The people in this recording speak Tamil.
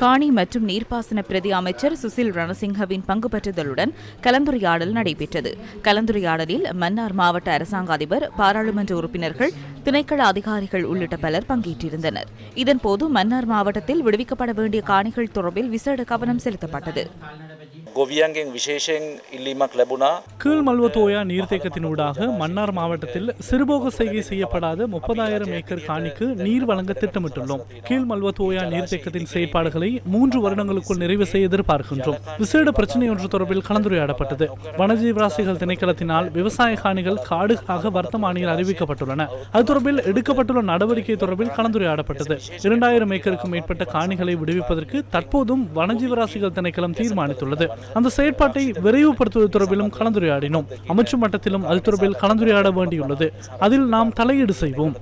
காணி மற்றும் நீர்ப்பாசன பிரதி அமைச்சர் சுசில் ரணசிங்கவின் பங்கு பெற்றுதலுடன் கலந்துரையாடல் நடைபெற்றது. கலந்துரையாடலில் மன்னார் மாவட்ட அரசாங்க அதிபர், பாராளுமன்ற உறுப்பினர்கள், திணைக்கள அதிகாரிகள் உள்ளிட்ட பலர் பங்கேற்றிருந்தனர். இதன்போது மன்னார் மாவட்டத்தில் விடுவிக்கப்பட வேண்டிய காணிகள் தொடர்பில் விசேட கவனம் செலுத்தப்பட்டது. கீழ்மல்வத்தோயா நீர்த்தேக்கத்தினூடாக மன்னார் மாவட்டத்தில் சிறுபோக செய்கை செய்யப்படாத 30,000 ஏக்கர் காணிக்கு நீர் வழங்க திட்டமிட்டுள்ளோம். கீழ்மல்வத்தோயா நீர்த்தேக்கத்தின் செயற்பாடுகளை 3 வருடங்களுக்குள் நிறைவு செய்ய எதிர்பார்க்கின்றோம். விசேட பிரச்சினை ஒன்று தொடர்பில் கலந்துரையாடப்பட்டது. வனஜீவராசிகள் திணைக்களத்தினால் விவசாய காணிகள் காடுகளாக வர்த்தமானியில் அறிவிக்கப்பட்டுள்ளன. அது தொடர்பில் எடுக்கப்பட்டுள்ள நடவடிக்கை தொடர்பில் கலந்துரையாடப்பட்டது. 2,000 ஏக்கருக்கும் மேற்பட்ட காணிகளை விடுவிப்பதற்கு தற்போதும் வனஜீவராசிகள் திணைக்களம் தீர்மானித்துள்ளது. அந்த செயற்பாட்டை விரைவுபடுத்துவது தொடர்பிலும் கலந்துரையாடினோம். அமைச்சு மட்டத்திலும் அது தொடர்பில் கலந்துரையாட வேண்டியுள்ளது. அதில் நாம் தலையீடு செய்வோம்.